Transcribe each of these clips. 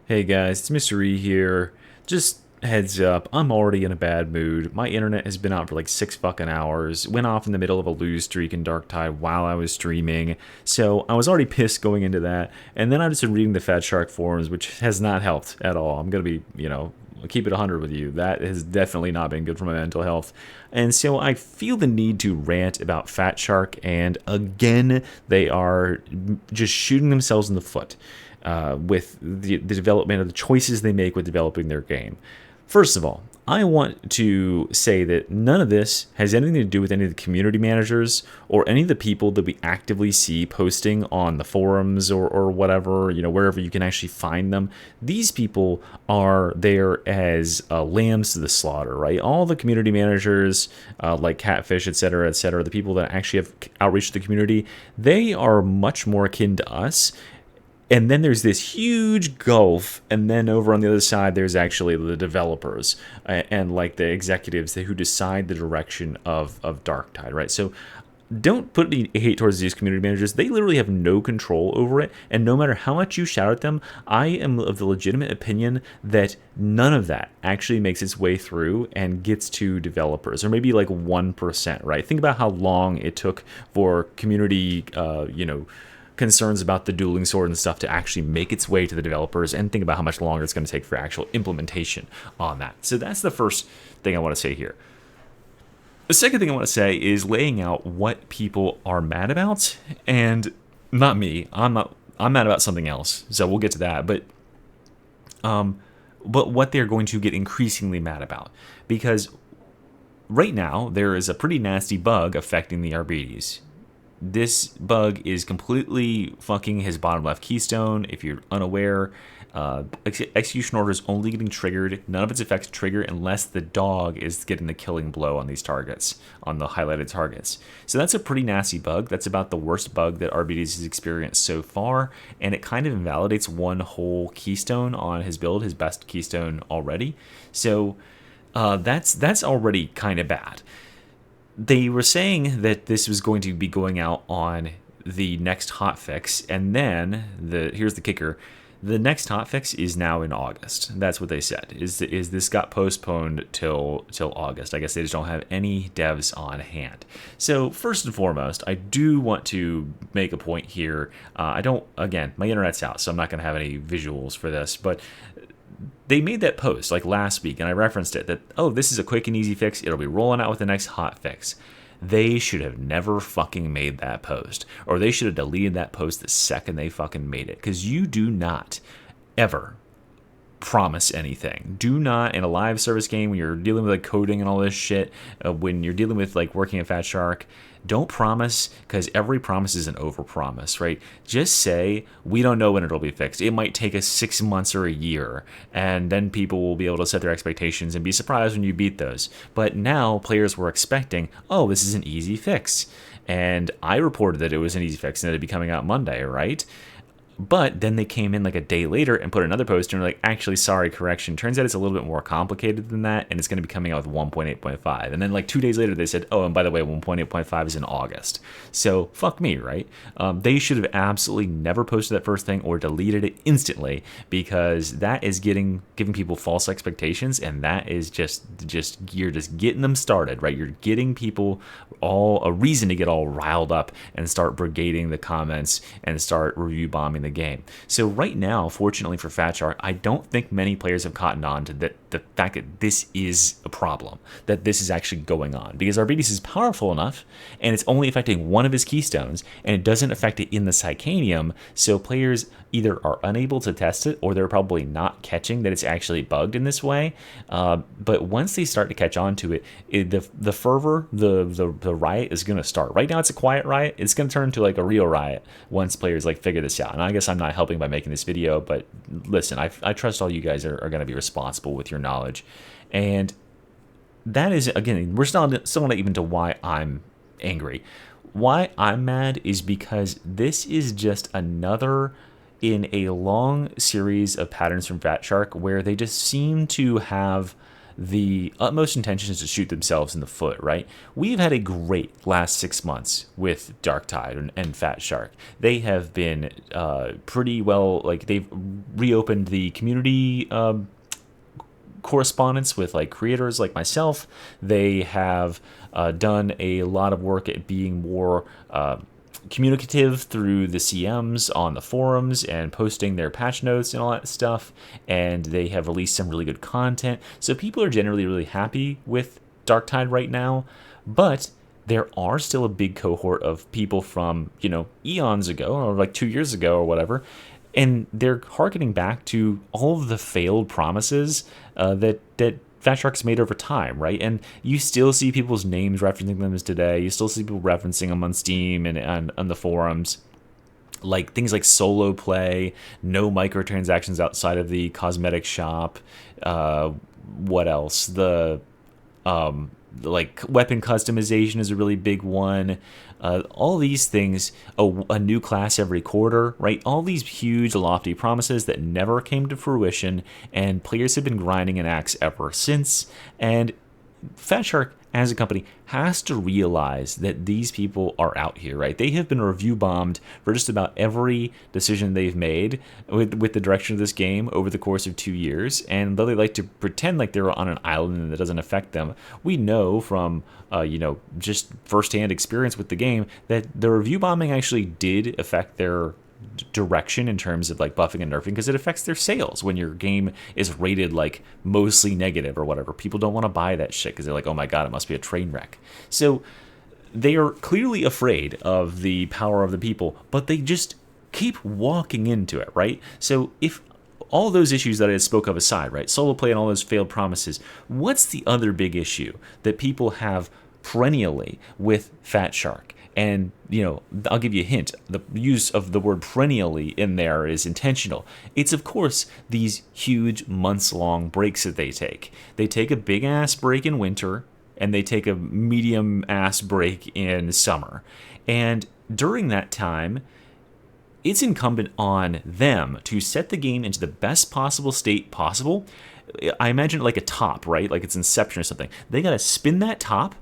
Hey guys, it's Mr. E here. Just heads up, I'm already in a bad mood. My internet has been out for like 6 fucking hours. Went off in the middle of a lose streak in Darktide while I was streaming. So I was already pissed going into that. And then I've just been reading the Fat Shark forums, which has not helped at all. I'm going to be, keep it 100 with you. That has definitely not been good for my mental health. And so I feel the need to rant about Fat Shark. And again, they are just shooting themselves in the foot with the development of the choices they make with developing their game. First of all, I want to say that none of this has anything to do with any of the community managers or any of the people that we actively see posting on the forums or whatever, wherever you can actually find them. These people are there as lambs to the slaughter, right? All the community managers, like Catfish, et cetera, the people that actually have outreach to the community, they are much more akin to us, and then there's this huge gulf, and then over on the other side there's actually the developers and like the executives who decide the direction of Darktide, right? So don't put any hate towards these community managers. They literally have no control over it, and no matter how much you shout at them, I am of the legitimate opinion that none of that actually makes its way through and gets to developers, or maybe like 1%, right? Think about how long it took for community concerns about the dueling sword and stuff to actually make its way to the developers, and think about how much longer it's going to take for actual implementation on that. So that's the first thing I want to say here. The second thing I want to say is laying out what people are mad about, and not me. I'm mad about something else. So we'll get to that, but what they're going to get increasingly mad about, because right now there is a pretty nasty bug affecting the Arbites. This bug is completely fucking his bottom left keystone. If you're unaware, execution order is only getting triggered. None of its effects trigger unless the dog is getting the killing blow on these targets, on the highlighted targets. So that's a pretty nasty bug. That's about the worst bug that RBDs has experienced so far, and it kind of invalidates one whole keystone on his build, his best keystone already. So that's already kind of bad. They were saying that this was going to be going out on the next hotfix, and then here's the kicker: the next hotfix is now in August. That's what they said. Is this got postponed till August? I guess they just don't have any devs on hand. So first and foremost, I do want to make a point here. I don't. Again, my internet's out, so I'm not going to have any visuals for this, but they made that post like last week, and I referenced it, that, oh, this is a quick and easy fix. It'll be rolling out with the next hot fix. They should have never fucking made that post, or they should have deleted that post the second they fucking made it, because you do not ever promise anything. Do not, in a live service game, when you're dealing with like coding and all this shit, when you're dealing with like working at Fat Shark, don't promise, because every promise is an overpromise, right? Just say, we don't know when it'll be fixed. It might take us 6 months or a year, and then people will be able to set their expectations and be surprised when you beat those. But now players were expecting, oh, this is an easy fix. And I reported that it was an easy fix and it'd be coming out Monday, right? But then they came in like a day later and put another post and were like, actually, sorry, correction. Turns out it's a little bit more complicated than that, and it's going to be coming out with 1.8.5. And then like 2 days later, they said, oh, and by the way, 1.8.5 is in August. So fuck me, right? They should have absolutely never posted that first thing or deleted it instantly, because that is giving people false expectations, and that is just you're just getting them started, right? You're getting people all a reason to get all riled up and start brigading the comments and start review bombing the game. So right now, fortunately for Fat Shark, I don't think many players have cottoned on to the fact that this is a problem, that this is actually going on, because Arbites is powerful enough, and it's only affecting one of his keystones, and it doesn't affect it in the Psychanium, so players either are unable to test it, or they're probably not catching that it's actually bugged in this way. But once they start to catch on to it, the fervor, the riot is going to start. Right now it's a quiet riot. It's going to turn into like a real riot once players like figure this out. And I guess I'm not helping by making this video, but listen, I trust all you guys are going to be responsible with your knowledge. And that is, again, we're still not even to why I'm angry. Why I'm mad is because this is just another in a long series of patterns from Fat Shark where they just seem to have the utmost intention is to shoot themselves in the foot, right? We've had a great last 6 months with Darktide and Fat Shark. They have been pretty well, like they've reopened the community correspondence with like creators like myself. They have done a lot of work at being more communicative through the CMs on the forums and posting their patch notes and all that stuff. And they have released some really good content. So people are generally really happy with Darktide right now. But there are still a big cohort of people from, eons ago or like 2 years ago or whatever. And they're harkening back to all of the failed promises that Fat Shark's made over time, right? And you still see people's names referencing them as today. You still see people referencing them on Steam and on the forums. Like things like solo play, no microtransactions outside of the cosmetic shop. What else? Like weapon customization is a really big one. All these things, a new class every quarter, right? All these huge, lofty promises that never came to fruition, and players have been grinding an axe ever since. And Fat Shark, as a company, has to realize that these people are out here, right? They have been review bombed for just about every decision they've made with the direction of this game over the course of 2 years. And though they like to pretend like they're on an island and that doesn't affect them, we know from just firsthand experience with the game that the review bombing actually did affect their direction in terms of like buffing and nerfing, because it affects their sales when your game is rated like mostly negative or whatever. People don't want to buy that shit because they're like, oh my god, it must be a train wreck. So they are clearly afraid of the power of the people, but they just keep walking into it, right? So if all those issues that I spoke of aside, right, solo play and all those failed promises, what's the other big issue that people have perennially with Fat Shark? And, I'll give you a hint. The use of the word perennially in there is intentional. It's, of course, these huge months-long breaks that they take. They take a big-ass break in winter, and they take a medium-ass break in summer. And during that time, it's incumbent on them to set the game into the best possible state possible. I imagine it like a top, right? Like it's Inception or something. They got to spin that top,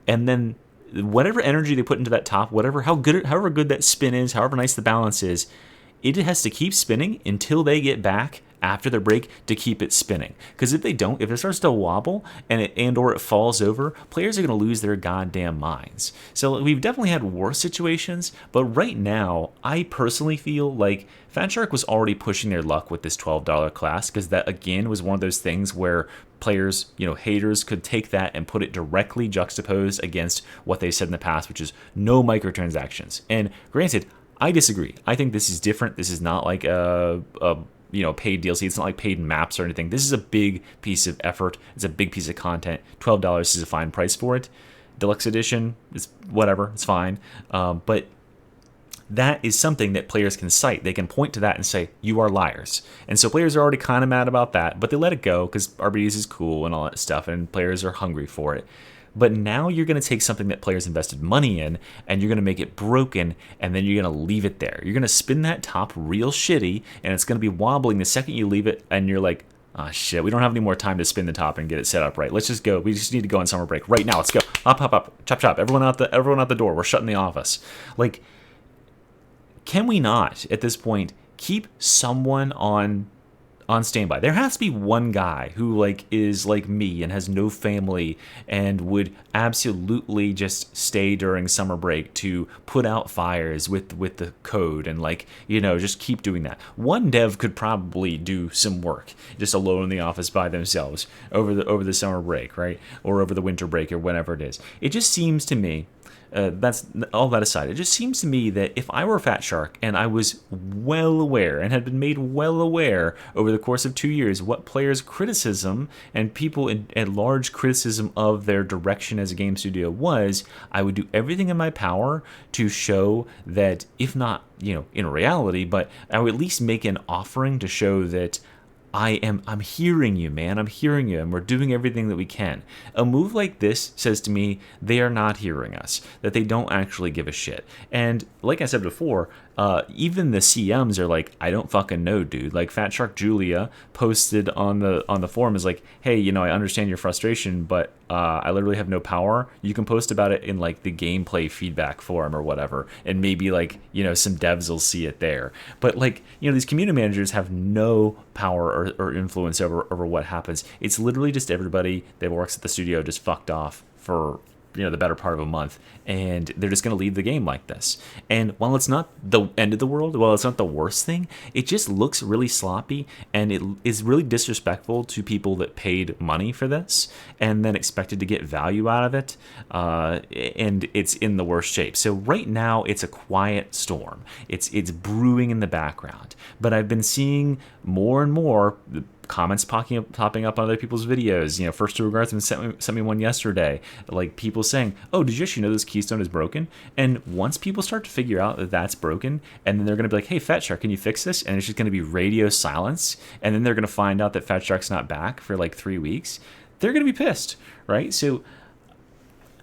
and then whatever energy they put into that top, however good that spin is, however nice the balance is, it has to keep spinning until they get back after their break to keep it spinning. Because if they don't, if it starts to wobble or it falls over, players are going to lose their goddamn minds. So we've definitely had worse situations, but right now, I personally feel like Fat Shark was already pushing their luck with this $12 class, because that again was one of those things where players, haters could take that and put it directly juxtaposed against what they said in the past, which is no microtransactions. And granted, I disagree. I think this is different. This is not like a paid DLC. It's not like paid maps or anything. This is a big piece of effort. It's a big piece of content. $12 is a fine price for it. Deluxe edition is whatever. It's fine. But that is something that players can cite. They can point to that and say, you are liars. And so players are already kind of mad about that, but they let it go because Arbites is cool and all that stuff, and players are hungry for it. But now you're going to take something that players invested money in, and you're going to make it broken, and then you're going to leave it there. You're going to spin that top real shitty, and it's going to be wobbling the second you leave it, and you're like, oh shit, we don't have any more time to spin the top and get it set up right. Let's just go. We just need to go on summer break right now. Let's go. Up. Chop, chop. Everyone out the door. We're shutting the office. Like, can we not, at this point, keep someone on standby? There has to be one guy who is like me and has no family and would absolutely just stay during summer break to put out fires with the code and just keep doing that. One dev could probably do some work just alone in the office by themselves over the summer break, right? Or over the winter break or whenever it is. It just seems to me, that's all that aside, it just seems to me that if I were Fat Shark and I was well aware and had been made well aware over the course of 2 years what players' criticism and people at large criticism of their direction as a game studio was, I would do everything in my power to show that, if not, in reality, but I would at least make an offering to show that I'm hearing you, man. I'm hearing you, and we're doing everything that we can. A move like this says to me they are not hearing us, that they don't actually give a shit. And like I said before, even the CMs are like, I don't fucking know, dude. Like Fat Shark Julia posted on the forum is like, hey, I understand your frustration, but I literally have no power. You can post about it in like the gameplay feedback forum or whatever, and maybe like some devs will see it there. But like these community managers have no power or influence over what happens. It's literally just everybody that works at the studio just fucked off for the better part of a month, and they're just going to leave the game like this. And while it's not the end of the world, while it's not the worst thing, it just looks really sloppy, and it is really disrespectful to people that paid money for this and then expected to get value out of it, and it's in the worst shape. So right now it's a quiet storm. It's brewing in the background, but I've been seeing more and more comments popping up on other people's videos. First to Regardsman sent me one yesterday, like people saying, oh, did you actually know this keystone is broken? And once people start to figure out that that's broken, and then they're going to be like, hey, Fat Shark, can you fix this? And it's just going to be radio silence, and then they're going to find out that Fat Shark's not back for like 3 weeks. They're going to be pissed, right? So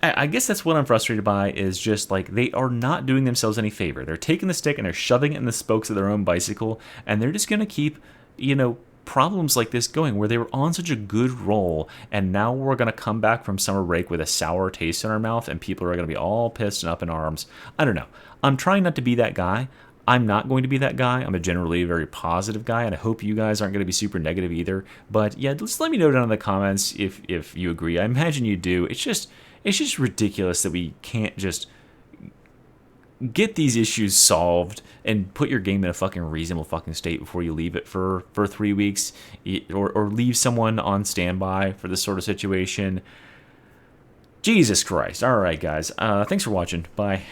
I guess that's what I'm frustrated by, is just like they are not doing themselves any favor. They're taking the stick and they're shoving it in the spokes of their own bicycle, and they're just going to keep, problems like this going, where they were on such a good roll, and now we're going to come back from summer break with a sour taste in our mouth, and people are going to be all pissed and up in arms. I don't know. I'm trying not to be that guy. I'm not going to be that guy. I'm a generally very positive guy, and I hope you guys aren't going to be super negative either. But yeah, just let me know down in the comments if you agree. I imagine you do. It's just ridiculous that we can't just get these issues solved and put your game in a fucking reasonable fucking state before you leave it for 3 weeks, or leave someone on standby for this sort of situation. Jesus Christ. All right, guys. Thanks for watching. Bye.